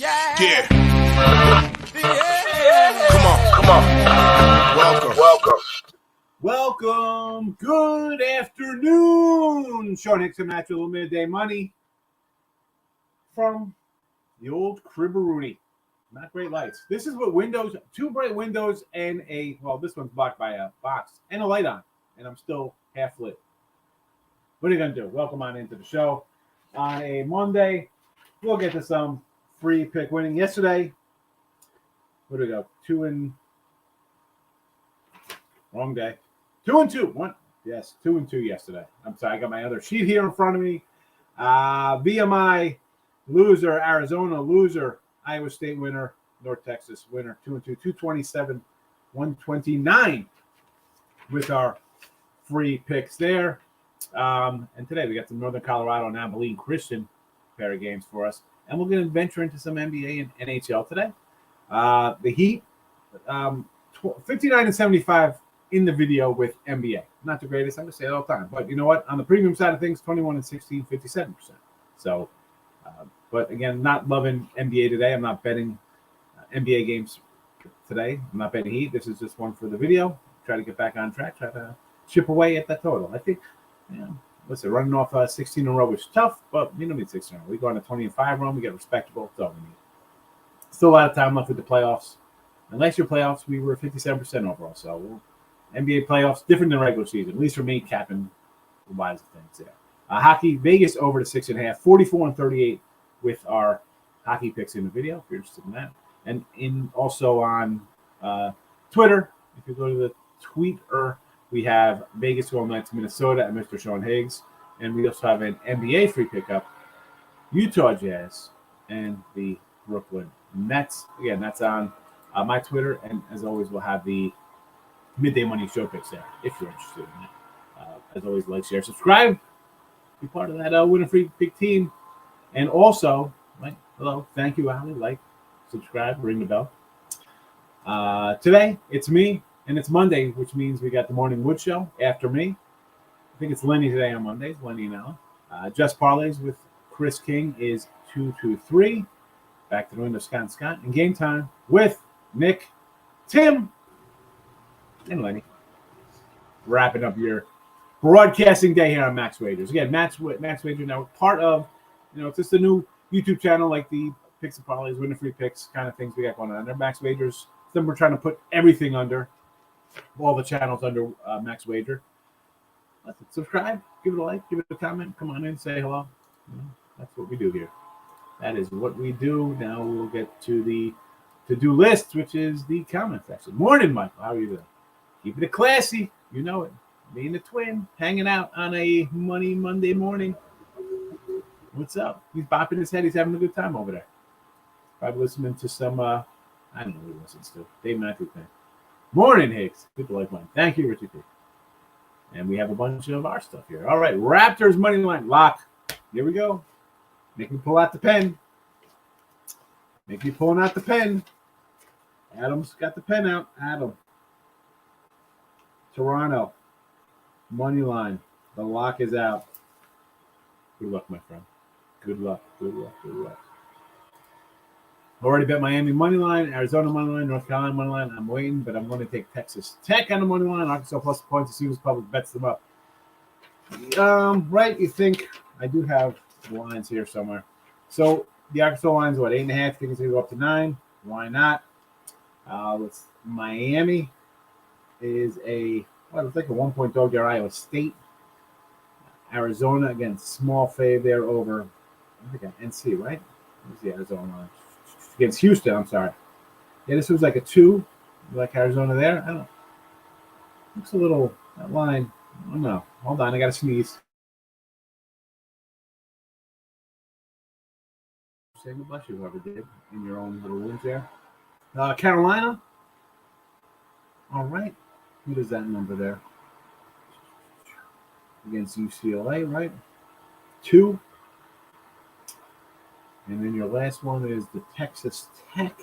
Yeah. Come on. Welcome. Good afternoon. Sean Hicks and Match a little midday money from the old Cribberoonie. Not great lights. This is what windows, two bright windows and this one's blocked by a box and a light on, and I'm still half lit. What are you going to do? Welcome on into the show. On a Monday, we'll get to some free pick winning. Yesterday, what do we go? 2 and wrong day. 2 and 2. One. Yes, 2 and 2 yesterday. I'm sorry, I got my other sheet here in front of me. VMI loser, Arizona loser, Iowa State winner, North Texas winner, 2 and 2, 227, 129 with our free picks there. And today we got some Northern Colorado and Abilene Christian pair of games for us. And we're going to venture into some NBA and NHL today. The Heat, 59 and 75 in the video with NBA. Not the greatest, I'm going to say it all the time. But you know what? On the premium side of things, 21 and 16, 57%. So, but again, not loving NBA today. I'm not betting NBA games today. I'm not betting Heat. This is just one for the video. Try to get back on track. Try to chip away at that total. I think, listen, running off 16 in a row is tough, but we don't need 16 in a row. We go on a 20 and 5 run. We get respectable. That's all we need. Still a lot of time left with the playoffs. And last year playoffs, we were 57% overall. So NBA playoffs, different than regular season. At least for me, capping the wise things there. Hockey, Vegas over to 6.5, 44 and 38 with our hockey picks in the video, if you're interested in that. And also on Twitter, if you go to the tweeter, we have Vegas Golden Knights, Minnesota, and Mr. Sean Higgs. And we also have an NBA free pickup, Utah Jazz, and the Brooklyn Nets. Again, that's on my Twitter. And as always, we'll have the Midday Money Show picks there, if you're interested in that. As always, like, share, subscribe. Be part of that winner free pick team. And also, hello, thank you, Ali. Like, subscribe, ring the bell. Today, it's me. And it's Monday, which means we got the Morning Wood Show after me. I think it's Lenny today on Mondays, Lenny and Alan. Just Parlays with Chris King is 223. Back to the window, Scott. And Game Time with Nick, Tim, and Lenny. Wrapping up your broadcasting day here on Max Wagers. Again, Max Wager now part of, it's just a new YouTube channel like the Picks and Parlays, winner free picks kind of things we got going on there. Max Wagers. Then we're trying to put everything under. All the channels under Max Wager. Subscribe, give it a like, give it a comment, come on in, say hello. That's what we do here. That is what we do. Now we'll get to the to-do list, which is the comment section. Morning, Michael. How are you doing? Keeping it classy. You know it. Me and the twin hanging out on a Monday morning. What's up? He's bopping his head. He's having a good time over there. Probably listening to some, I don't know who he listens to. Dave Matthews thing. Morning, Higgs. People like mine. Thank you, Richie P. And we have a bunch of our stuff here. All right, Raptors money line lock. Here we go. Make me pull out the pen. Make me pulling out the pen. Adam's got the pen out. Adam. Toronto money line. The lock is out. Good luck, my friend. Good luck. Already bet Miami money line, Arizona money line, North Carolina money line. I'm waiting, but I'm going to take Texas Tech on the money line. Arkansas plus the points to see who's public bets them up. Right? You think I do have the lines here somewhere. So the Arkansas line's what, 8.5? I think it's going to go up to 9. Why not? Miami is it's like a 1-point dog there. Iowa State, Arizona again, small fave there over. I think NC, right? Where's the Arizona line? Against Houston, I'm sorry. Yeah, this was like a 2. Like Arizona there. I don't know. Looks a little, that line. I don't know. Hold on, I got to sneeze. Say God bless you, whoever did, in your own little rooms there. Carolina. All right. What is that number there? Against UCLA, right? 2. And then your last one is the Texas Tech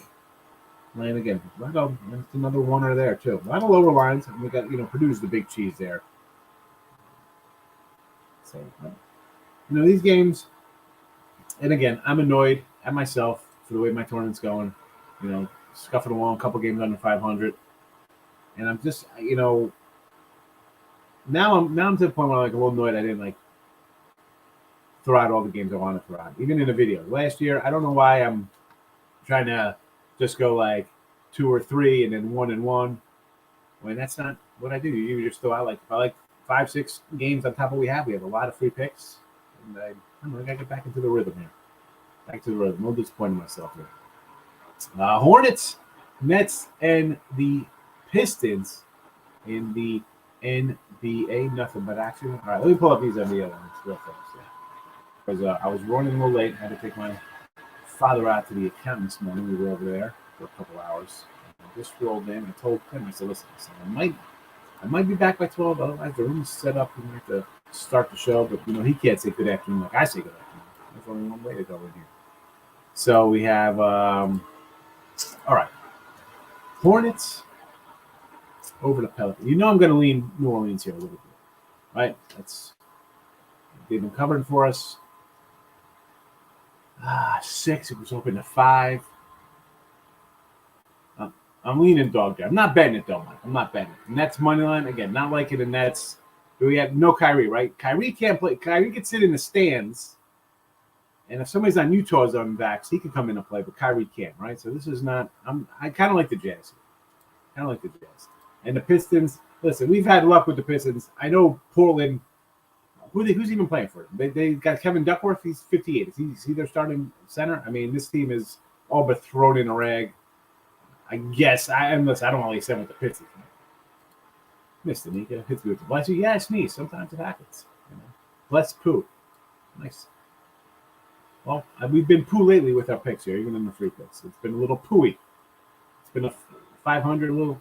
line again. Right up, that's another oneer there too. A lot of lower lines. And we got, Purdue's the big cheese there. So, these games, and again, I'm annoyed at myself for the way my tournament's going. You know, scuffing along, a couple games under 500, and I'm just, you know, now I'm to the point where I'm like a little annoyed I didn't like throw out all the games I wanted to throw out, even in the video. Last year, I don't know why I'm trying to just go like 2 or 3 and then 1 and 1. When that's not what I do. You just throw out like, if I like 5, 6 games on top of what we have a lot of free picks. And I don't know, I got to get back into the rhythm here. Back to the rhythm. I'm a little disappointed in myself here. Hornets, Nets, and the Pistons in the NBA. Nothing but action. All right, let me pull up these NBA ones real fast. Because I was running a little late. I had to take my father out to the accountant this morning. We were over there for a couple hours. I just rolled in. I told him, I said, listen, I might be back by 12. Otherwise, the room is set up. We have to start the show. But, you know, he can't say good afternoon like I say good afternoon. There's only one way to go in here. So we have, all right, Hornets over the Pelicans. You know I'm going to lean New Orleans here a little bit, right? They've been covering for us. 6. It was open to 5. I'm leaning dog there. I'm not betting it, though, Mike. I'm not betting it. Nets money line, again, not liking the Nets. We have no Kyrie, right? Kyrie can't play. Kyrie can sit in the stands. And if somebody's on Utah's on backs, he can come in and play, but Kyrie can't, right? So this is not – I kind of like the Jazz. And the Pistons, listen, we've had luck with the Pistons. I know Portland – who's even playing for them? They got Kevin Duckworth. He's 58. Is he their starting center? I mean, this team is all but thrown in a rag. I guess. Unless I don't really say with the Pistons. Missed it, Nika. Hits me with the bless you. Yeah, I sneeze. Sometimes it happens. You know? Bless poo. Nice. Well, we've been poo lately with our picks here, even in the free picks. It's been a little pooey. It's been a 500, a little.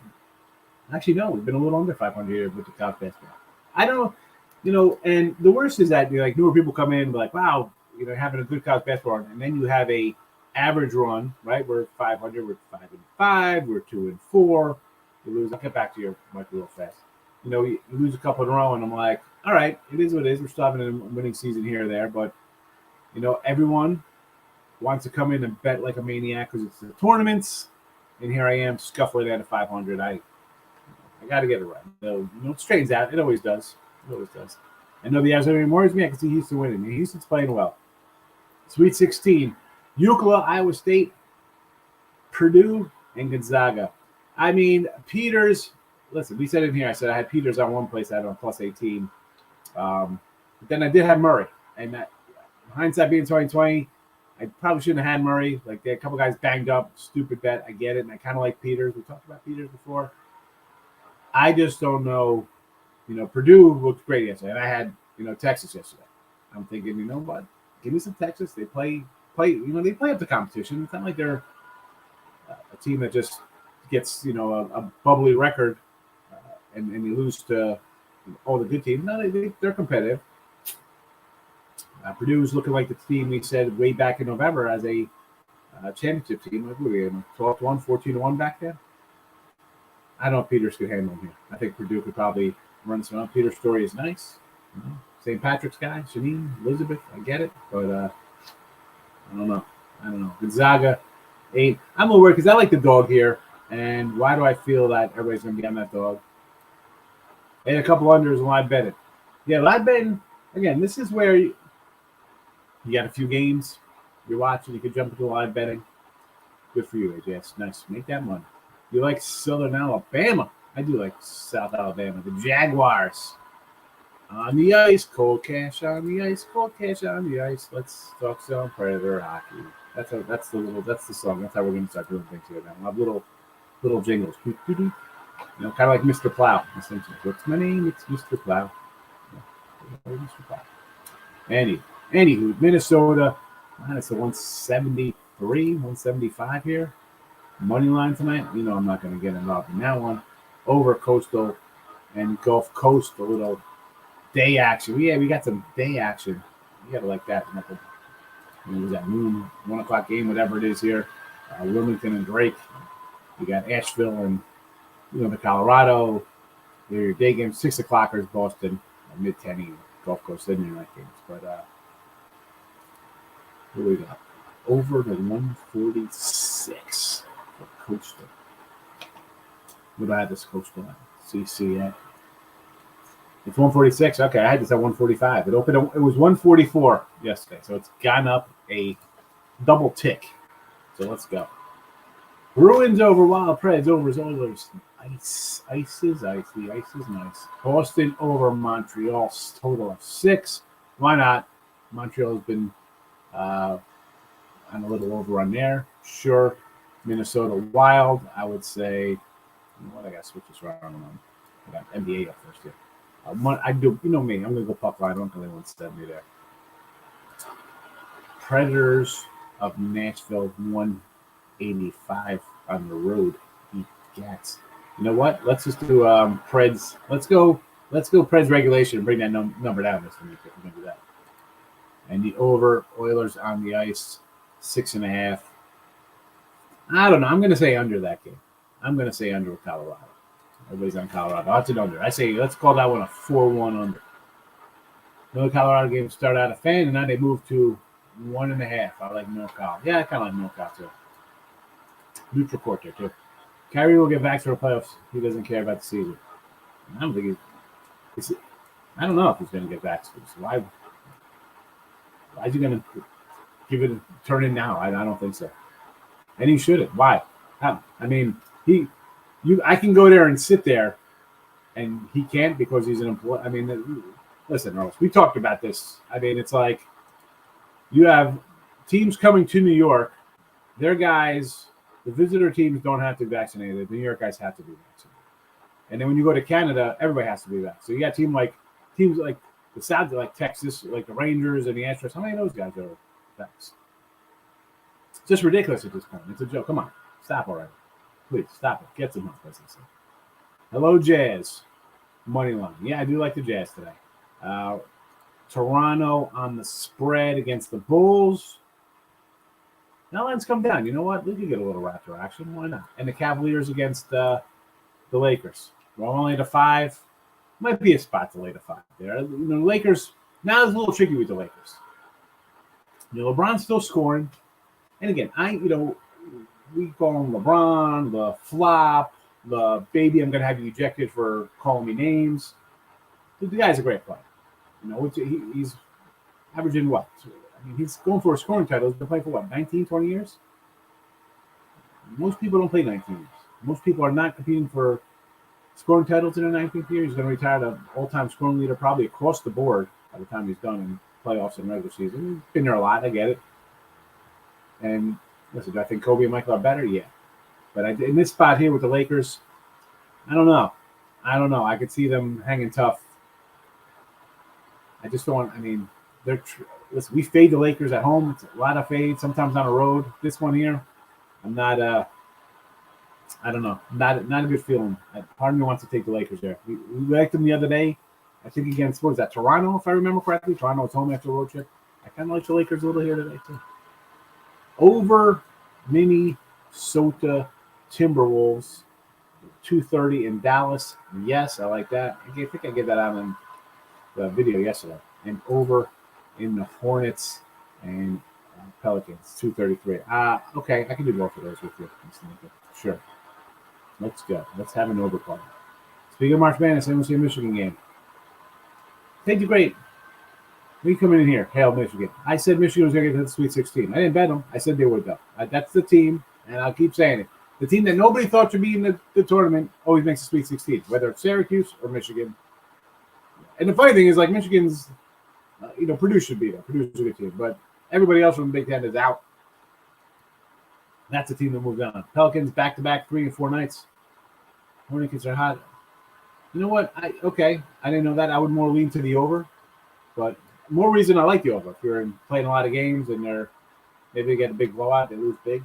Actually, no, we've been a little under 500 here with the college basketball. I don't know, you know, and the worst is that, you know, like, newer people come in like, wow, you know, having a good college basketball run, and then you have a average run, right? We're 500, we're 5 and 5, we're 2 and 4. You lose. I'll get back to your mic real fast. You know, you lose a couple in a row, and I'm like, all right, it is what it is. We're still having a winning season here or there, but you know, everyone wants to come in and bet like a maniac because it's the tournaments, and here I am scuffling out of 500. I got to get it right. So, you know, it straightens out. It always does. I know the Arizona worries me. I can see Houston winning. Houston's playing well. Sweet 16, UCLA, Iowa State, Purdue, and Gonzaga. I mean, Peters. Listen, we said in here. I said I had Peters on one place. I had on plus 18. But then I did have Murray, and that. Hindsight being 2020, I probably shouldn't have had Murray. Like, they had a couple guys banged up. Stupid bet. I get it. And I kind of like Peters. We talked about Peters before. I just don't know. You know, Purdue looked great yesterday. And I had, you know, Texas yesterday. I'm thinking, you know what? Give me some Texas. They play, you know, they play up the competition. It's not like they're a team that just gets, you know, a bubbly record and you lose to all the good teams. No, they're competitive. Purdue's looking like the team we said way back in November as a championship team. Like, what were we in? 12-1, 14-1 back then? I don't know if Peters could handle them here. I think Purdue could probably run some up. Peter's story is nice. You know, St. Patrick's guy, Shanine, Elizabeth, I get it. But I don't know. Gonzaga, 8. I'm a little worried because I like the dog here. And why do I feel that everybody's going to be on that dog? And a couple unders and live betting. Yeah, live betting, again, this is where you got a few games you're watching. You could jump into live betting. Good for you, AJ. Nice. Make that money. You like Southern Alabama? I do like South Alabama. The Jaguars on the ice. Cold cash on the ice. Cold cash on the ice. Let's talk some Predator hockey. That's the song. That's how we're going to start doing things here now. We'll have little jingles. You know, kind of like Mr. Plow. What's my name? It's Mr. Plow. Yeah. Mr. Plow. Anywho, Minnesota, it's a 173, 175 here. Money line tonight. You know I'm not going to get involved in that one. Over Coastal and Gulf Coast, a little day action. Yeah, we got some day action. You got to like that. It was that noon, 1 o'clock game, whatever it is here. Wilmington and Drake. You got Asheville and, you know, the Colorado. Your day games, 6 o'clockers, Boston, mid-10 Gulf Coast, Sydney night games. But what do we got? over to 146 for Coastal. What do I have this Coastal at? CCA. It's 146. Okay, I had this at 145. It opened. It was 144 yesterday, so it's gone up a double tick. So let's go. Bruins over Wild, Preds over Oilers. Ice is icy. Ice is nice. Boston over Montreal. Total of 6. Why not? Montreal has been on a little overrun there. Sure. Minnesota Wild. I would say. You know what? I got to switch this around. I got NBA up first here. I do. You know me. I'm gonna go puck line. I don't think anyone's stepping me there. Predators of Nashville 185 on the road. He gets. You know what? Let's just do Preds. Let's go Preds regulation and bring that number down this week if we're gonna do that. And the over Oilers on the ice 6.5. I don't know. I'm gonna say under that game. I'm gonna say under with Colorado. Everybody's on Colorado. That's an under. I say let's call that one a 4-1 under. The Colorado game started out a fan, and now they moved to 1.5. I like NorCal. Yeah, I kind of like NorCal too. Neutral court there too. Kyrie will get back to the playoffs. He doesn't care about the season. I don't think he's. I don't know if he's going to get back to it. So why is he going to give it a turn in now? I don't think so. And he shouldn't. Why? How? I mean, I can go there and sit there, and he can't because he's an employee. I mean, listen, Earls, we talked about this. I mean, it's like you have teams coming to New York. Their guys, the visitor teams don't have to be vaccinated. The New York guys have to be vaccinated. And then when you go to Canada, everybody has to be vaccinated. So you got teams like the South, like Texas, like the Rangers and the Astros. How many of those guys are vaccinated? It's just ridiculous at this point. It's a joke. Come on. Stop already. Please, stop it. Get some help, as I say. Hello, Jazz. Money line. Yeah, I do like the Jazz today. Toronto on the spread against the Bulls. Now let's come down. You know what? We could get a little Raptor action. Why not? And the Cavaliers against the Lakers. We're only to 5. Might be a spot to lay to 5 there. You know, the Lakers, now it's a little tricky with the Lakers. You know, LeBron's still scoring. And again, we call him LeBron, the flop, the baby, I'm going to have you ejected for calling me names. The guy's a great player. You know, he's averaging what? I mean, he's going for a scoring title. He's been playing for what, 19, 20 years? Most people don't play 19 years. Most people are not competing for scoring titles in their 19th year. He's going to retire the all-time scoring leader probably across the board by the time he's done in playoffs and regular season. He's been there a lot. I get it. And listen, do I think Kobe and Michael are better? Yeah. But in this spot here with the Lakers, I don't know. I could see them hanging tough. I just don't. I mean, listen, we fade the Lakers at home. It's a lot of fade. Sometimes on the road. This one here, I'm not. I don't know. Not a good feeling. Part of me wants to take the Lakers there. We liked them the other day. I think against, what was that, Toronto, if I remember correctly. Toronto was home after a road trip. I kind of like the Lakers a little here today too. Over Minnesota Timberwolves, 230 in Dallas. Yes, I like that. I think I gave that out in the video yesterday. And over in the Hornets and Pelicans, 233. Okay, I can do both of those with you. Sure. Let's go. Let's have an overcall. Speaking of March Madness, I want to see a Michigan game. Take the great. We coming in here. Hail Michigan. I said Michigan was going to get to the Sweet 16. I didn't bet them. I said they would, though. That's the team, and I'll keep saying it. The team that nobody thought should be in the tournament always makes the Sweet 16, whether it's Syracuse or Michigan. And the funny thing is, like, Michigan's, Purdue should be there. Purdue's a good team, but everybody else from the Big Ten is out. That's the team that moved on. Pelicans back-to-back 3 and 4 nights. Hornets are hot. You know what? I didn't know that. I would more lean to the over, but more reason I like the over. If you're playing a lot of games and maybe they get a big blowout, they lose big,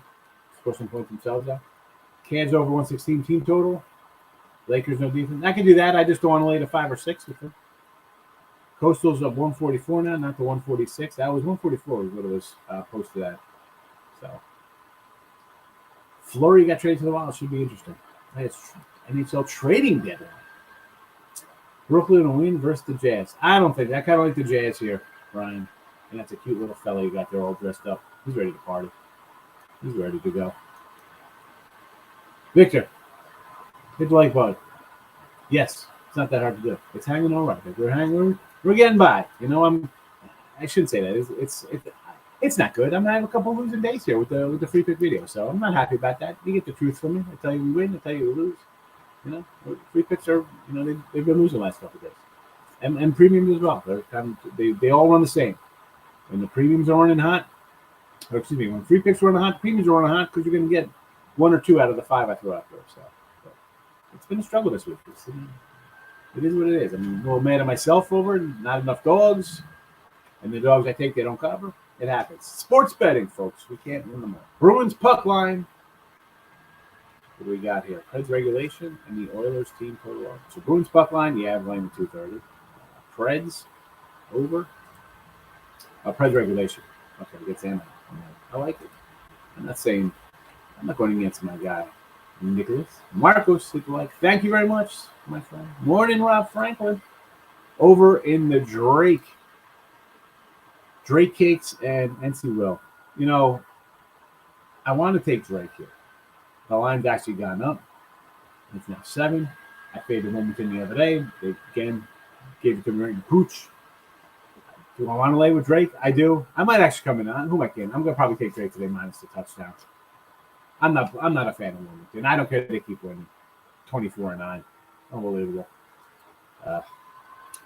score some points themselves out. Cavs over 116 team total. Lakers no defense. I can do that. I just don't want to lay to 5 or 6 with them. Coastal's up 144 now, not the 146. That was 144 is what it was posted at. So Flurry got traded to the Wild. Should be interesting. It's NHL trading deadline. Brooklyn will win versus the Jazz. I don't think. I kind of like the Jazz here, Brian. And that's a cute little fella you got there all dressed up. He's ready to party. He's ready to go. Victor, hit the like button. Yes, it's not that hard to do. It's hanging all right. If we're hanging, we're getting by. You know, I shouldn't say that. It's not good. I'm gonna have a couple of losing days here with the free pick video, so I'm not happy about that. You get the truth from me. I tell you we win. I tell you we lose. You know, free picks are they've been losing the last couple of days, and premiums as well. They all run the same. When the premiums are running hot, or excuse me, when free picks are running hot, premiums are running hot because you're going to get 1 or 2 out of the 5 I throw out there. So it's been a struggle this week. It is what it is. I'm a little mad at myself over not enough dogs, and the dogs I take they don't cover. It happens. Sports betting, folks. We can't win them all. Bruins puck line. What do we got here? Preds regulation and the Oilers team total. So Bruins puck line, yeah, I'm laying 230. Preds over. Preds regulation. Okay, gets in. I like it. I'm not going against my guy, Nicholas. Marcos, like, thank you very much, my friend. Morning, Rob Franklin. Over in the Drake Cakes and NC Will. You know, I want to take Drake here. The line's actually gone up. It's now 7. I faded Wilmington the other day. They again gave it to me in Pooch. Do I want to lay with Drake? I do. I might actually come in. Who am I kidding? I'm going to probably take Drake today minus the touchdown. I'm not a fan of Wilmington. I don't care if they keep winning 24-9. Unbelievable.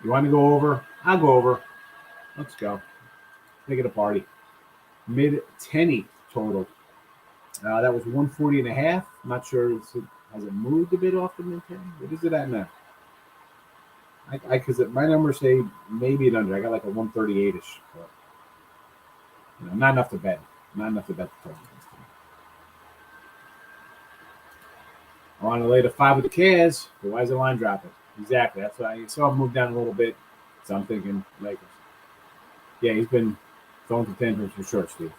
You want to go over? I'll go over. Let's go. Make it a party. Mid-10 total. That was 140.5. I'm not sure. Has it moved a bit off the mid-10? What is it at now? Because my numbers say maybe it under. I got like a 138-ish. But, not enough to bet. Not enough to bet the total. I want to lay the 5 with the Cavs. But why is the line dropping? Exactly. That's why I saw him move down a little bit. So I'm thinking Lakers. Yeah, he's been throwing to tantrums for sure, Steve.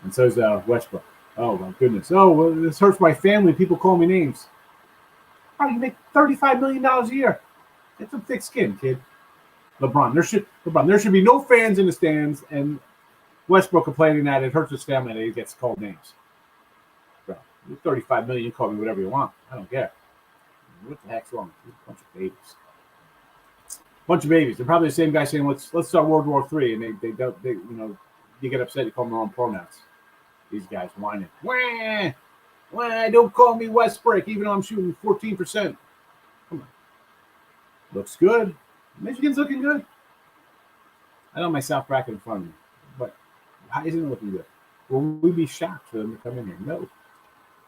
And so is Westbrook. Oh, my goodness. Oh, well, this hurts my family. People call me names. Oh, you make $35 million a year. Get some thick skin, kid. LeBron, there should be no fans in the stands, and Westbrook complaining that it hurts his family that he gets called names. Bro, you're $35 million, you call me whatever you want. I don't care. What the heck's wrong with you? Bunch of babies. They're probably the same guy saying, let's start World War III, and they you get upset, you call them their own pronouns. These guys whining. Wah, don't call me Westbrook, even though I'm shooting 14%. Come on. Looks good. Michigan's looking good. I don't have my South bracket in front of me, but how isn't it looking good? Will we be shocked for them to come in here? No.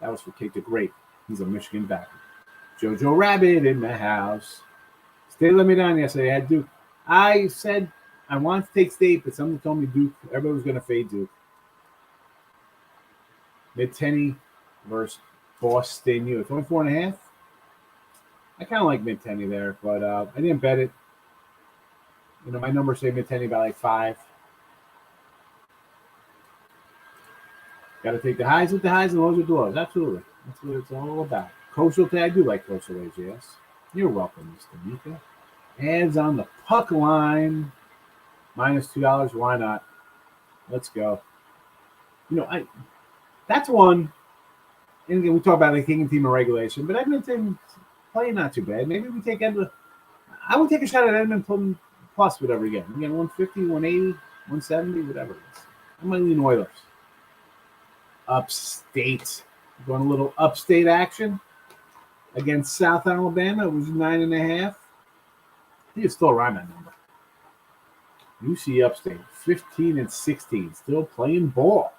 That was for Kate the Great. He's a Michigan backer. Jojo Rabbit in the house. State let me down yesterday. I had Duke. I said I wanted to take State, but someone told me Duke. Everybody was going to fade Duke. Mid-10 versus Boston U. 24.5. I kind of like mid-10 there, but I didn't bet it. My numbers say mid-10 by like 5. Got to take the highs with the highs and lows with the lows. Absolutely. That's what it's all about. Coastal Tag, I do like Coastal AGS. You're welcome, Mr. Mika. Hands on the puck line. Minus $2. Why not? Let's go. That's one. And again, we talk about the king team of regulation, but Edmonton playing not too bad. Maybe we take Edmonton. I would take a shot at Edmonton plus whatever again. Again, 150, 180, 170, whatever it is. I might lean Oilers. Upstate. Going a little upstate action against South Alabama. It was 9.5. I think it's still around that number. UC Upstate, 15-16, still playing ball.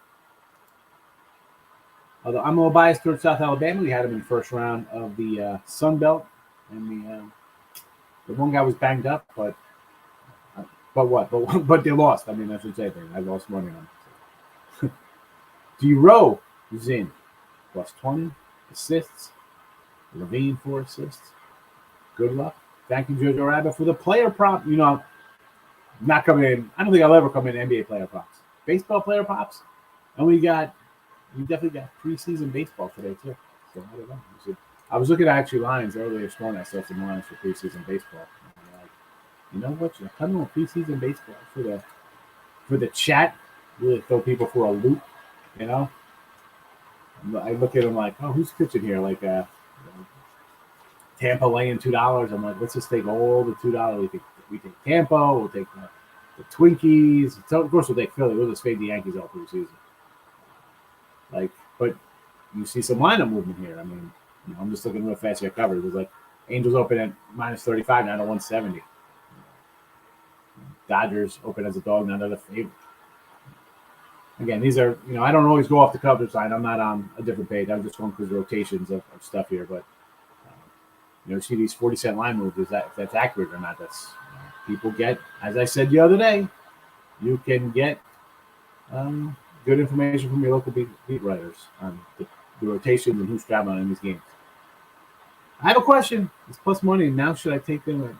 Although I'm a little biased towards South Alabama. We had them in the first round of the Sun Belt, and the one guy was banged up, but they lost. I mean, I should say that. I lost money on it. D-Row is in. Plus 20 assists. Levine 4 assists. Good luck. Thank you, Jojo Rabbit, for the player prop. Not coming in. I don't think I'll ever come in NBA player props. Baseball player props. And we definitely got preseason baseball today, too. So I don't know. I was looking at actually lines earlier this morning. I saw some lines for preseason baseball. And I'm like, you know what? You're coming on preseason baseball for the chat. really throw people for a loop, you know. I look at them like, oh, who's pitching here? Like Tampa laying $2. I'm like, let's just take all the $2. We take Tampa. We'll take the Twinkies. So of course we'll take Philly. We'll just fade the Yankees all through the season. Like, but you see some lineup movement here. I mean, I'm just looking real fast at coverage. It's like Angels open at -35, now to 170. Dodgers open as a dog, now they're the favorite. Again, these are, I don't always go off the coverage line. I'm not on a different page. I'm just going through the rotations of stuff here. But, see these 40-cent line moves, if that's accurate or not. That's people get, as I said the other day, you can get good information from your local beat writers on the rotations and who's traveling in these games. I have a question. It's plus money. Now should I take them at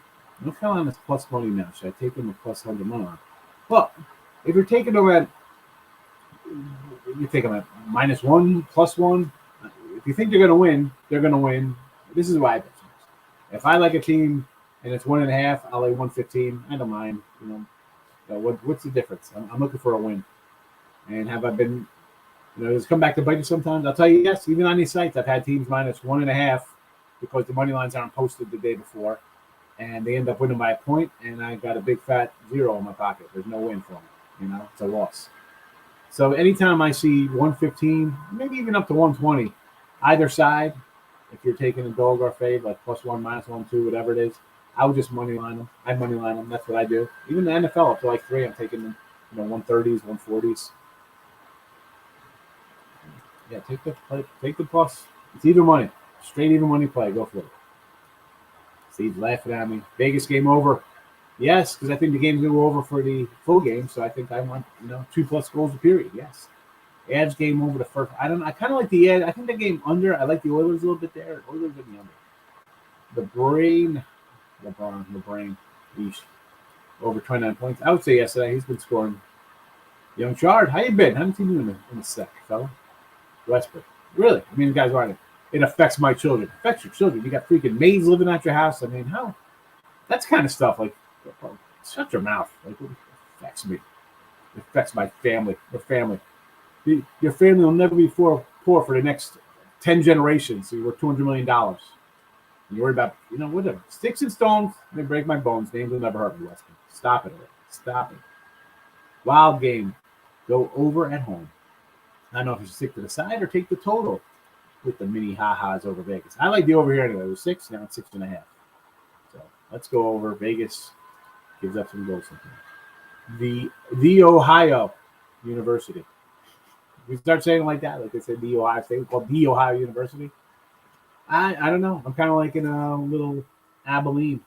North Carolina's plus money now? Should I take them at plus 100 money? Well, if you're taking them at -1, +1. If you think they're going to win, they're going to win. This is why I bet. If I like a team and it's 1.5, I'll lay 115. I don't mind. What's the difference? I'm looking for a win. And have I been, does it come back to bite you sometimes? I'll tell you, yes. Even on these sites, I've had teams -1.5 because the money lines aren't posted the day before, and they end up winning by a point, and I got a big fat 0 in my pocket. There's no win for me. It's a loss. So anytime I see 115, maybe even up to 120, either side, if you're taking a dog or a fade, like +1, -1, 2, whatever it is, I would just money line them. I money line them. That's what I do. Even the NFL up to like 3, I'm taking them, 130s, 140s. Yeah, take the plus. It's even money. Straight even money play. Go for it. Steve's laughing at me. Vegas game over. Yes, because I think the game's going to go over for the full game. So I think I want, 2+ goals a period. Yes. Avs game over the first. I kind of like the Avs. I think the game under. I like the Oilers a little bit there. Oilers in the under. The brain. Eesh. Over 29 points. I would say yesterday he's been scoring. Young Chard, how you been? Haven't seen you in a sec, fella. Westbrook. Really? I mean, guys aren't. It affects my children. It affects your children. You got freaking maids living at your house. I mean, how? That's kind of stuff. Like, shut your mouth. Like, it affects me. It affects my family. Your family. Your family will never be poor for the next 10 generations. So you're worth $200 million. And you worry about, whatever. Sticks and stones, they break my bones. Names will never hurt me, Westbrook. Stop it. Stop it. Wild game. Go over at home. I don't know if you should stick to the side or take the total with the mini ha-has over Vegas. I like the over here anyway. It was 6, now it's 6.5. So let's go over. Vegas gives up some goals. The Ohio University. We start saying it like that, like they said the Ohio State. We call the Ohio University. I don't know. I'm kind of like in a little Abilene.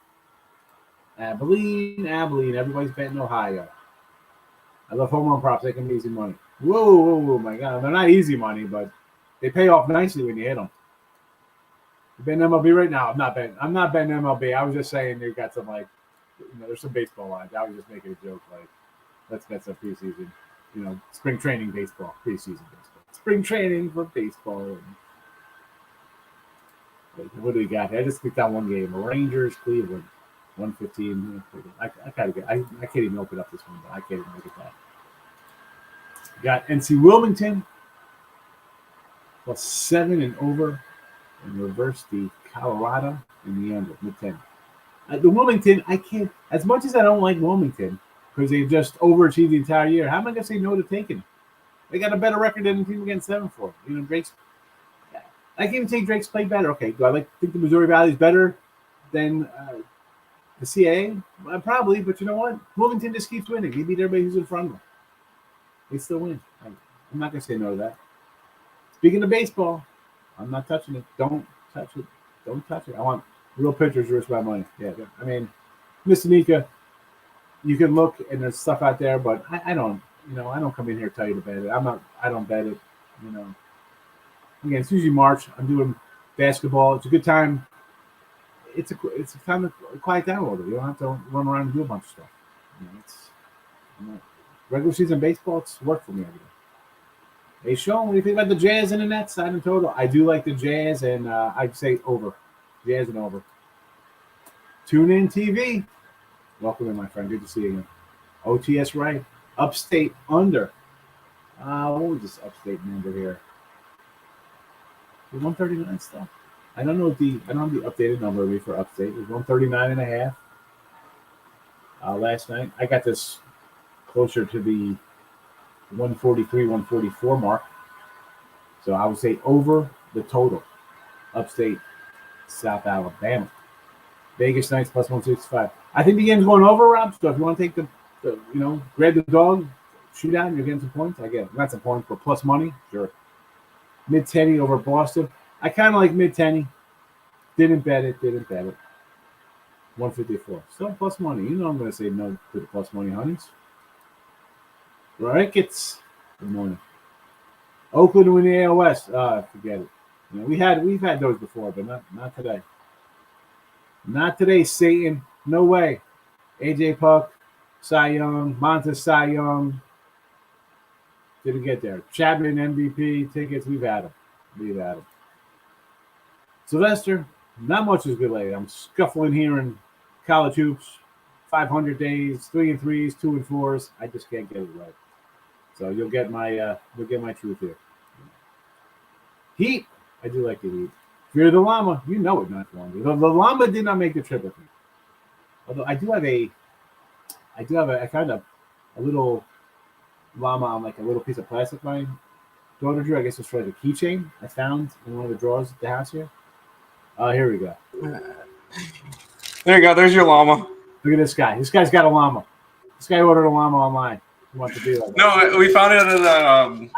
Abilene. Everybody's betting Ohio. I love home run props. They can be easy money. Whoa, my God. They're not easy money, but they pay off nicely when you hit them. You betting MLB right now? I'm not betting MLB. I was just saying they got some, there's some baseball lines. I was just making a joke, let's bet some preseason. Spring training baseball, preseason baseball. Spring training for baseball. What do we got? I just clicked on one game. Rangers, Cleveland, 115. I can't even open up this one, but I can't even look at that. Got NC Wilmington +7 and over, and reverse the Colorado in the under, mid-10. The Wilmington, I can't, as much as I don't like Wilmington, because they just overachieved the entire year, how am I going to say no to taking them? They got a better record than the team against 7-4. Drake's, I can even take Drake's play better. Okay, do I think the Missouri Valley is better than the CAA? Probably, but you know what? Wilmington just keeps winning. They beat everybody who's in front of them. They still win. I'm not going to say no to that. Speaking of baseball, I'm not touching it. Don't touch it. Don't touch it. I want real pitchers to risk my money. Yeah, I mean, Mr. Nika, you can look and there's stuff out there, but I don't. I don't come in here to tell you to bet it. I don't bet it. Again, it's usually March. I'm doing basketball. It's a good time. It's a time to quiet down a little bit. You don't have to run around and do a bunch of stuff. Regular season baseball, it's work for me every day. Hey, Sean, what do you think about the Jazz and the Nets side and total? I do like the Jazz, and I'd say over. Jazz and over. Tune in TV. Welcome in, my friend. Good to see you again. OTS right. Upstate under What was this upstate number here? 139 still. I don't know I don't have the updated number for upstate. It was 139 and a half last night. I got this closer to the 143, 144 mark. So I would say over the total. Upstate South Alabama. Vegas Knights plus 165. I think the game's going over, Rob. So if you want to take the grab the dog, shoot out, and you're getting some points, I get it. Not some points, but plus money, sure. Mid-10 over Boston. I kind of like mid-10. Didn't bet it. 154. Still plus money. You know I'm going to say no to the plus money, honeys. Ricketts. Good morning. Oakland to win the AL West. Forget it. We've had those before, but not today. Not today, Satan. No way. AJ Puck, Cy Young, Montes Cy Young. Didn't get there. Chapman MVP tickets. We've had them. Sylvester, not much is good lately. I'm scuffling here in college hoops. 500 days, 3 and 3s, 2 and 4s. I just can't get it right. So you'll get my truth here. Heat. I do like the Heat. Fear the Llama. You know it not wrong. The Llama did not make the trip with me. Although I found a little llama on like a little piece of plastic my daughter drew. I guess it's for like a keychain I found in one of the drawers at the house here. Here we go. There you go. There's your llama. Look at this guy. This guy's got a llama. This guy ordered a llama online. He wants to be like that. No, we found it at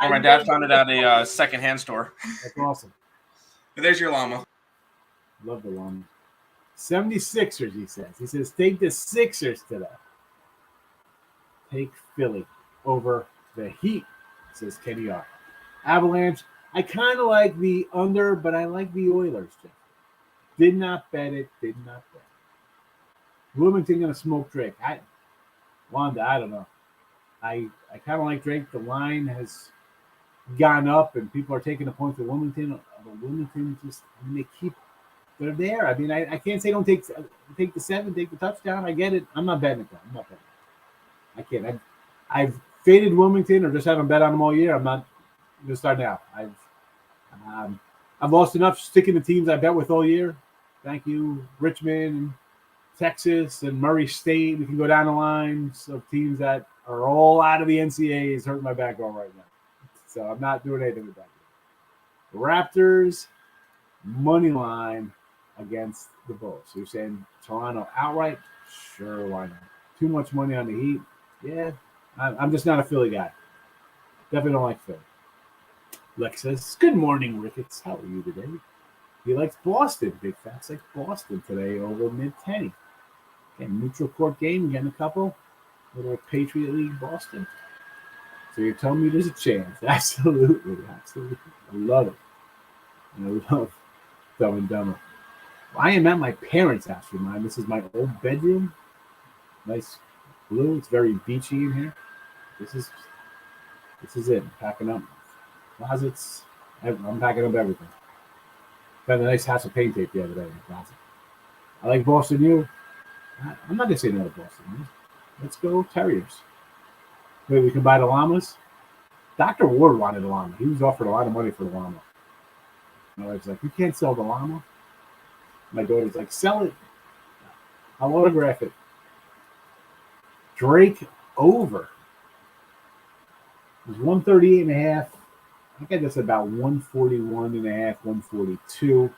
or my dad found it at a secondhand store. That's awesome. There's your llama. Love the llama. 76ers, he says. He says, take the Sixers today. Take Philly over the Heat, says Kenny R. Avalanche, I kind of like the under, but I like the Oilers, Jeff. Did not bet it. Wilmington going to smoke Drake. Wanda, I don't know. I kind of like Drake. The line has gone up, and people are taking the points for Wilmington. Wilmington they're there. I mean, I can't say don't take the 7, take the touchdown. I get it. I'm not betting it, though. I can't. I've faded Wilmington or just haven't bet on them all year. I'm not going to start now. I've lost enough sticking to teams I bet with all year. Thank you, Richmond, Texas, and Murray State. We can go down the lines of teams that are all out of the NCAAs. Hurting my back all right now. So I'm not doing anything with that. Raptors, money line against the Bulls. So you're saying Toronto outright? Sure, why not? Too much money on the Heat? Yeah, I'm just not a Philly guy. Definitely don't like Philly. Lex says, good morning, Ricketts. How are you today? He likes Boston. Big Fat's like Boston today over mid-10. Again, neutral court game. Getting a couple. Little Patriot League Boston. So you're telling me there's a chance. Absolutely. I love it. And I love Dumb and Dumber. Well, I am at my parents' house, remind. This is my old bedroom. Nice blue. It's very beachy in here. This is it. I'm packing up closets. I'm packing up everything. Got a nice house of paint tape the other day in the closet. I like Boston U. I'm not going to say no to Boston U. Let's go Terriers. Wait, we can buy the llamas? Dr. Ward wanted a llama. He was offered a lot of money for the llama. My wife's like, you can't sell the llama. My daughter's like, sell it. I'll autograph it. Drake over. It was 138 and a half. I think that's about 141 and a half, 142.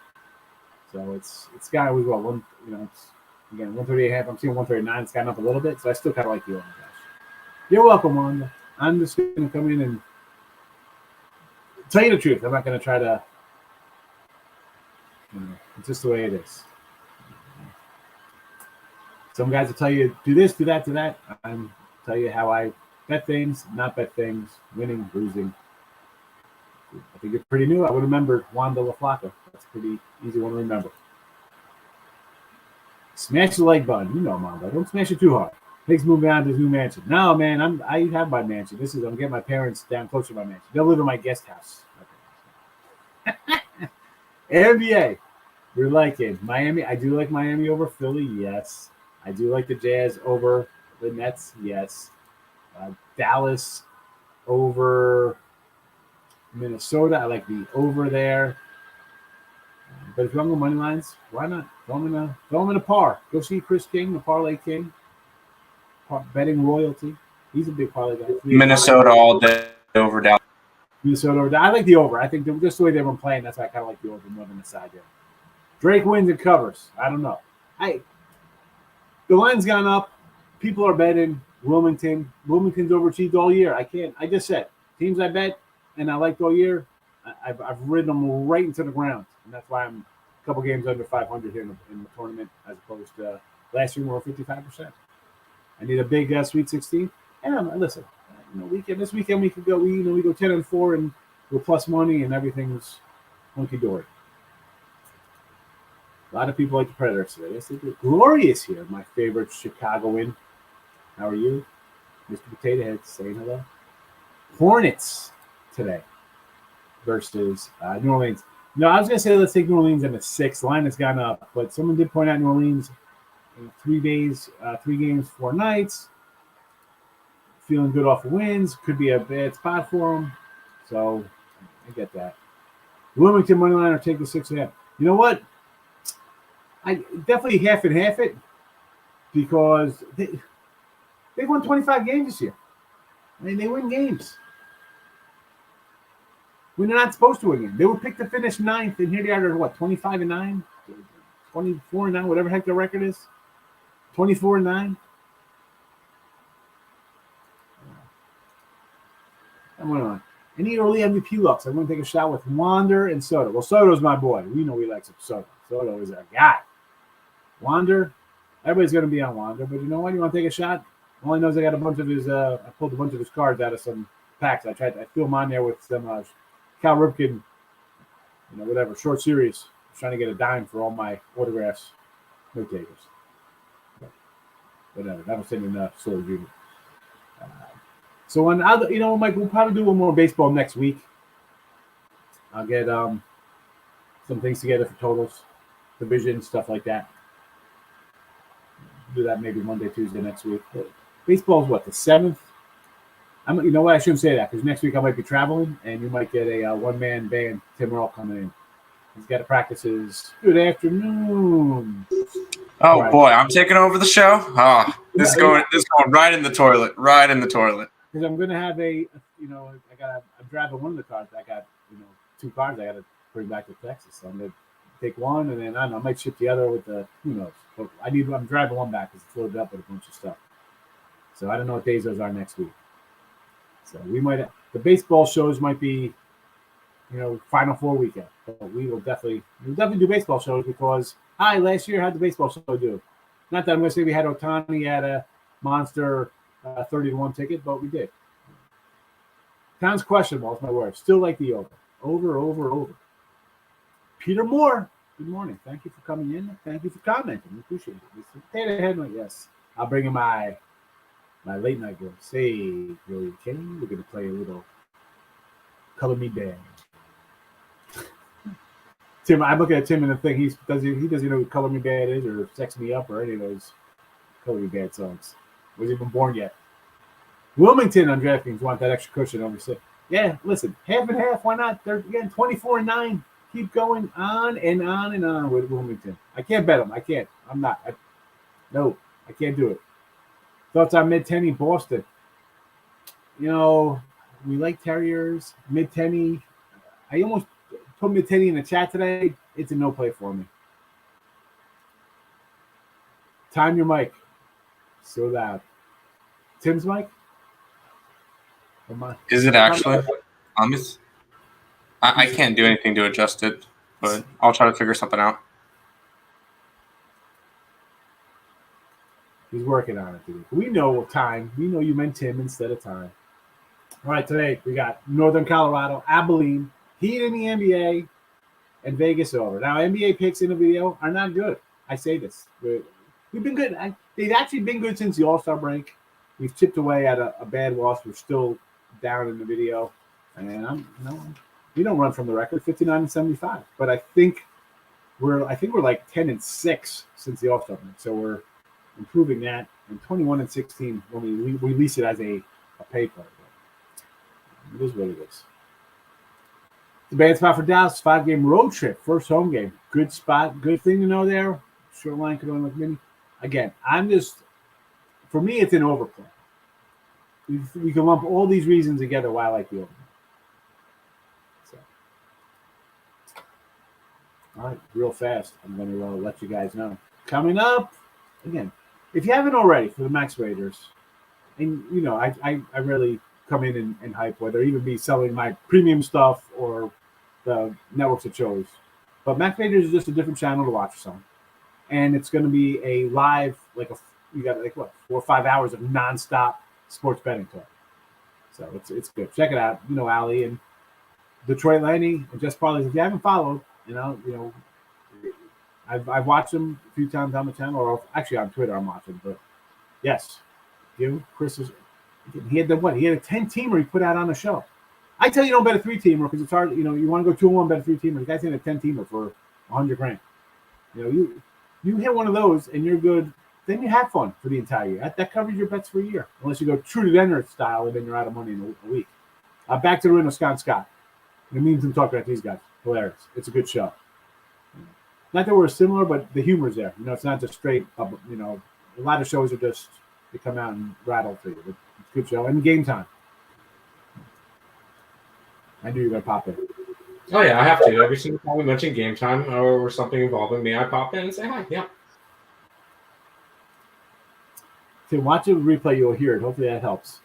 So it's got to be about one, it's again 138 and a half. I'm seeing 139. It's gotten up a little bit, so I still kind of like the over. You're welcome, Wanda. I'm just going to come in and tell you the truth. I'm not going to try to, it's just the way it is. Some guys will tell you, do this, do that, do that. I'm tell you how I bet things, not bet things, winning, losing. I think it's pretty new. I would remember Wanda LaFlaca. That's a pretty easy one to remember. Smash the like button. You know, Wanda. Don't smash it too hard. Higgs moving on to his new mansion. No, man, I have my mansion. I'm getting my parents down closer to my mansion. They'll live in my guest house. NBA. We're liking Miami. I do like Miami over Philly. Yes. I do like the Jazz over the Nets. Yes. Dallas. over Minnesota. I like the over there. But if you want to go money lines, why not? Throw them in a par. Go see Chris King, the Parlay King. Betting royalty. He's a big parlay guy. Minnesota all day over Dallas. Minnesota over. I like the over. I think just the way they've been playing, that's why I kind of like the over more than the side there. Drake wins and covers. I don't know. The line's gone up. People are betting Wilmington. Wilmington's overachieved all year. I just said teams I bet and I liked all year. I've ridden them right into the ground, and that's why I'm a couple games under 500 here in the tournament, as opposed to last year we were 55%. I need a big Sweet 16. And listen, this weekend we could go. We go 10-4 and we're plus money and everything's hunky dory. A lot of people like the Predators today. Yes, they do. Glorious here, my favorite Chicagoan. How are you, Mr. Potato Head? Saying hello. Hornets today versus New Orleans. No, I was going to say let's take New Orleans in the 6. Line has gone up, but someone did point out New Orleans in 3 days, 3 games, 4 nights. Feeling good off of wins. Could be a bad spot for them. So I get that. Wilmington money line or take the 6.5. You know what? I definitely half it because they won 25 games this year. I mean, they win games when they're not supposed to win games. They were picked to finish 9th, and here they are, what, 25-9, 24-9, whatever heck their record is, 24-9. I'm going on. Any early MVP looks? I'm going to take a shot with Wander and Soto. Well, Soto's my boy. We know he likes Soto. Soto is our guy. Wander, everybody's going to be on Wander, but you know what? You want to take a shot? All I know is I got a bunch of his. I pulled a bunch of his cards out of some packs. I threw them on there with some Cal Ripken, whatever short series. I was trying to get a dime for all my autographs, note takers. But whatever. That was sitting in the storage unit. So on other, Mike, we'll probably do one more baseball next week. I'll get some things together for totals, division, stuff like that. Do that maybe Monday, Tuesday next week. But baseball's what, the 7th? You know what? I shouldn't say that because next week I might be traveling, and you might get a one-man band, Tim Earl, coming in. He's got to practice his good afternoon. Oh right. Boy, I'm taking over the show. This is going right in the toilet, right in the toilet. Because I'm going to have I'm driving one of the cars. I got 2 cars I got to bring back to Texas. So I'm going to take one, and then I don't know, I might ship the other with the who knows. But I'm driving one back because it's loaded up with a bunch of stuff. So I don't know what days those are next week. So we might the baseball shows might be, Final Four weekend. But we'll definitely do baseball shows because last year how'd the baseball show do? Not that I'm going to say we had Ohtani at a monster 30-1 ticket, but we did. Sounds questionable. That's my word. Still like the over. Over. Peter Moore. Good morning. Thank you for coming in. Thank you for commenting. We appreciate it. Potato Head, yes. I'll bring in my late night girl. Say, Billy King, we're going to play a little Color Me Bad. Tim, I'm looking at Tim in the thing. He doesn't know who Color Me Bad is or Sex Me Up or any of those Color Me Bad songs. Wasn't even born yet. Wilmington on DraftKings want that extra cushion over 6. Yeah, listen, half and half. Why not? They're again 24-9. Keep going on and on and on with Wilmington. I can't bet them. I can't. I'm not. I can't do it. Thoughts on mid-tenny Boston. We like Terriers. Mid-tenny. I almost put mid-tenny in the chat today. It's a no play for me. Time your mic. So loud. Tim's mic? Is it actually? I can't do anything to adjust it, but I'll try to figure something out. He's working on it, dude. We know time. We know you meant Tim instead of time. All right, today we got Northern Colorado, Abilene, Heat in the NBA, and Vegas over. Now, NBA picks in the video are not good. I say this. We've been good. They've actually been good since the All-Star break. We've chipped away at a bad loss. We're still down in the video. And we don't run from the record, 59-75. But I think we're like 10-6 since the All-Star break. So we're improving that. And 21-16 when we release it as a pay player. It is what it is. The bad spot for Dallas, 5-game road trip, first home game. Good spot, good thing to know there. Short line could only look mini. Again, for me, it's an overplay. We can lump all these reasons together why I like the overplay. So, all right, real fast. I'm going to let you guys know. Coming up, again, if you haven't already for the Max Raiders, and I really come in and hype, whether even be selling my premium stuff or the networks it chose. But Max Raiders is just a different channel to watch some. And it's going to be a live, you got 4 or 5 hours of nonstop sports betting talk. So it's good. Check it out. Ali and Detroit Lenny and Just Parlays. If you haven't followed, I've watched them a few times on the channel, or actually on Twitter I'm watching. But yes, Chris he had a 10-teamer he put out on the show. I tell you, don't bet a 3-teamer because it's hard. You want to go 2-1, bet a 3-teamer. The guy's in a 10-teamer for $100,000. You hit one of those and you're good. Then you have fun for the entire year. That covers your bets for a year, unless you go true to the Ender style and then you're out of money in a week. Back to the Reno Scott. The memes and talk about these guys. Hilarious. It's a good show. Not that we're similar, but the humor's there. It's not just straight up. A lot of shows are just they come out and rattle for you. It's a good show. And game time. I knew you were going to pop in. Oh, yeah, I have to. Every single time we mention game time or something involving me, I pop in and say hi. Yeah. Tim, watch the replay. You'll hear it. Hopefully that helps.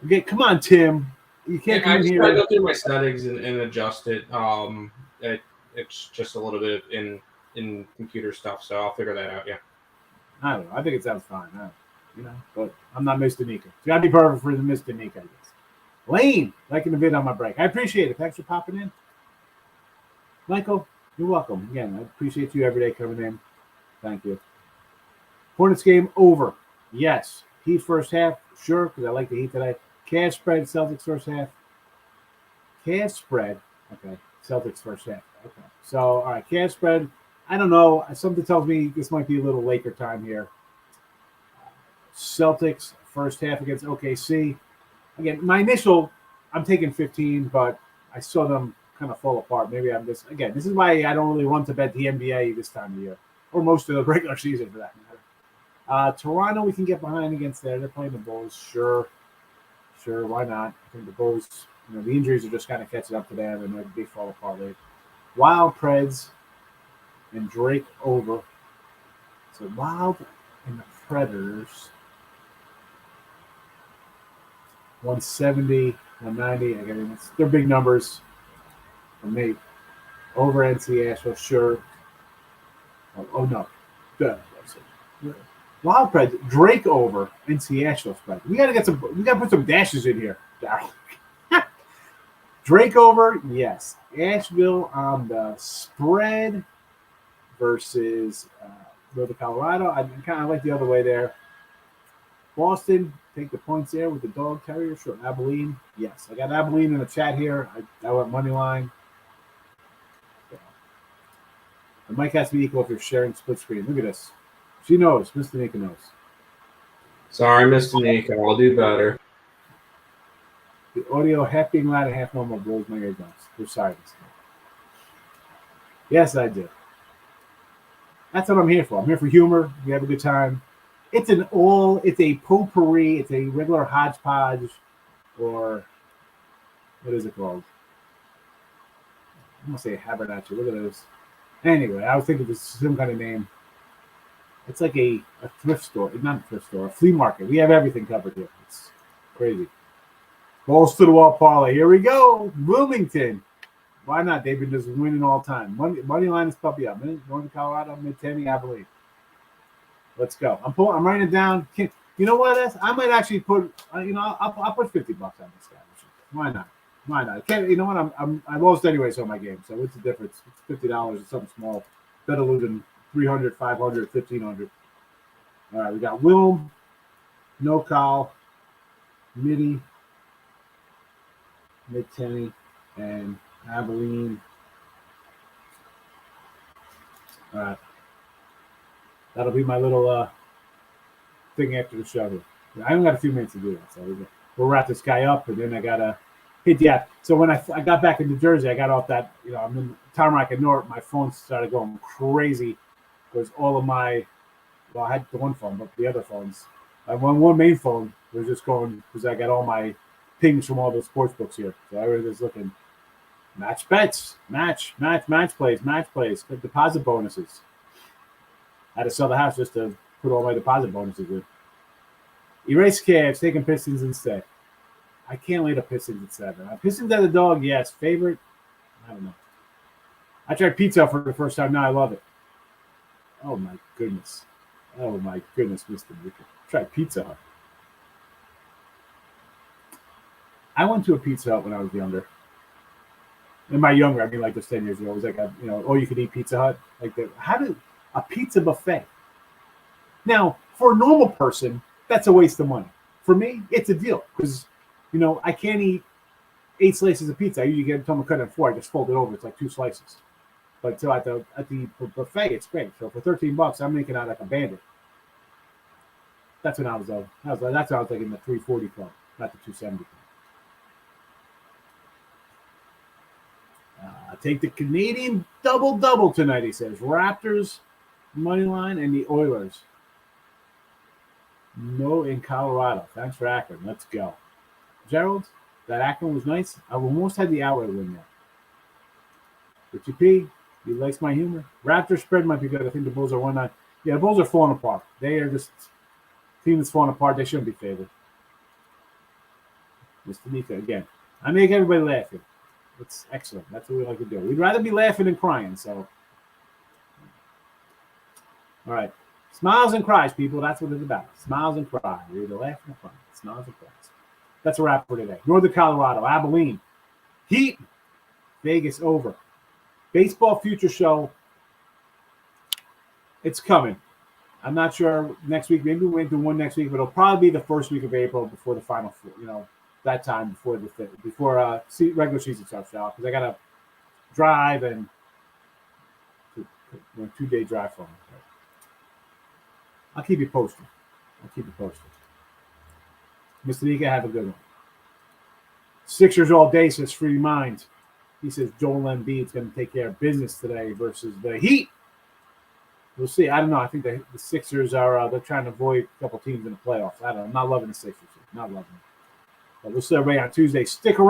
Okay, come on, Tim. You can't come in here. I go through my settings and adjust it. It's just a little bit in computer stuff, so I'll figure that out, yeah. I don't know. I think it sounds fine. But I'm not Mr. Nika. It's got to be perfect for the Mr. Nika, I guess. Lane, liking the vid on my break. I appreciate it. Thanks for popping in. Michael, you're welcome. Again, I appreciate you every day coming in. Thank you. Hornets game over. Yes. Heat first half. Sure, because I like the Heat today. Cash spread, Celtics first half. Cash spread. Okay. Celtics first half. Okay. So, all right. Cash spread. I don't know. Something tells me this might be a little Laker time here. Celtics first half against OKC. Again, my initial, I'm taking 15, but I saw them kind of fall apart. Maybe I'm just, again, this is why I don't really want to bet the NBA this time of year, or most of the regular season for that matter. Toronto, we can get behind against there. They're playing the Bulls. Sure, why not? I think the Bulls, the injuries are just kind of catching up to them, and they fall apart late. Wild Preds and Drake over. So Wild and the Predators. 170, 190. Again, they're big numbers for me. Over NC Asheville, sure. Oh no. Good. Wild Preds, Drake over NC Asheville spread. We gotta put some dashes in here, Darryl. Drake over, yes. Asheville on the spread versus Northern Colorado. I kind of like the other way there. Boston, take the points there with the dog terrier. Sure. Abilene, yes. I got Abilene in the chat here. I went money line. So. The mic has to be equal if you're sharing split screen. Look at this. She knows. Mr. Nika knows. Sorry, Mr. Nika. I'll do better. The audio half being loud and half normal blows my eardrums. We're sorry. Yes, I do. That's what I'm here for. I'm here for humor. We have a good time. It's a potpourri. It's a regular hodgepodge, or what is it called? I'm gonna say Haberdasher. Look at those. Anyway, I was thinking of some kind of name. It's like a thrift store, not a thrift store, a flea market. We have everything covered here. It's crazy. Balls to the wall parlay. Here we go. Wilmington. Why not? They've been just winning all the time. Money line is puppy up. Northern Colorado, mid-10, Abilene. Let's go. I'm writing it down. You know what? I might actually put. I'll put $50 on this guy. Why not? You know what? I lost anyway, so my game. So what's the difference? It's $50. It's something small. Better losing 300, 500, 1,500. All right, we got Wilm, No Call, Midi, Mid-Tenny, and Abilene. All right. That'll be my little thing after the show here. I only got a few minutes to do that, so we'll wrap this guy up, and then I gotta Hey, yeah. So when I got back into Jersey, I got off that, I'm in Tamarack and North. My phone started going crazy because all of my, well, I had the one phone, but the other phones, one main phone was just going because I got all my pings from all the sports books here. So everybody's looking match bets, match plays, good deposit bonuses. I had to sell the house just to put all my deposit bonuses in. Erase Cavs, taking Pistons instead. I can't lay the Pistons at 7. Pistons at the dog, yes. Favorite, I don't know. I tried pizza for the first time. Now I love it. Oh my goodness, Mr. Baker. Tried Pizza Hut. I went to a Pizza Hut when I was younger. And by younger, I mean like just 10 years ago. It was like all you could eat Pizza Hut. Like a pizza buffet. Now, for a normal person, that's a waste of money. For me, it's a deal because, I can't eat 8 slices of pizza. I usually get them cut in 4. I just fold it over. It's like 2 slices. But so at the buffet, it's great. So for $13, I'm making out like a bandit. That's when I was that's when I was like in the 340 club, not the 270 club. Take the Canadian double tonight, he says. Raptors, money line, and the Oilers. No in Colorado. Thanks for Akron. Let's go. Gerald, that Akron was nice. I almost had the outlet win there. Richie P, he likes my humor. Raptors spread might be good. I think the Bulls are 1-9. Yeah, the Bulls are falling apart. They are just team that's falling apart. They shouldn't be favored. Mr. Nika, again. I make everybody laugh here. It's excellent. That's what we like to do. We'd rather be laughing than crying, so. All right. Smiles and cries, people. That's what it's about. Smiles and cries. You're either laughing or crying. Smiles and cries. That's a wrap for today. Northern Colorado, Abilene. Heat. Vegas over. Baseball Future Show. It's coming. I'm not sure next week. Maybe we won't do one next week, but it'll probably be the first week of April before the final four. That time before regular season starts out, because I got to drive and 2-day drive for me. I'll keep you posted. Mr. Nika, have a good one. Sixers all day, says Free Mind. He says Joel Embiid's going to take care of business today versus the Heat. We'll see. I don't know. I think the Sixers are they're trying to avoid a couple teams in the playoffs. I don't know. I'm not loving the Sixers. Not loving them. But we'll see everybody on Tuesday. Stick around.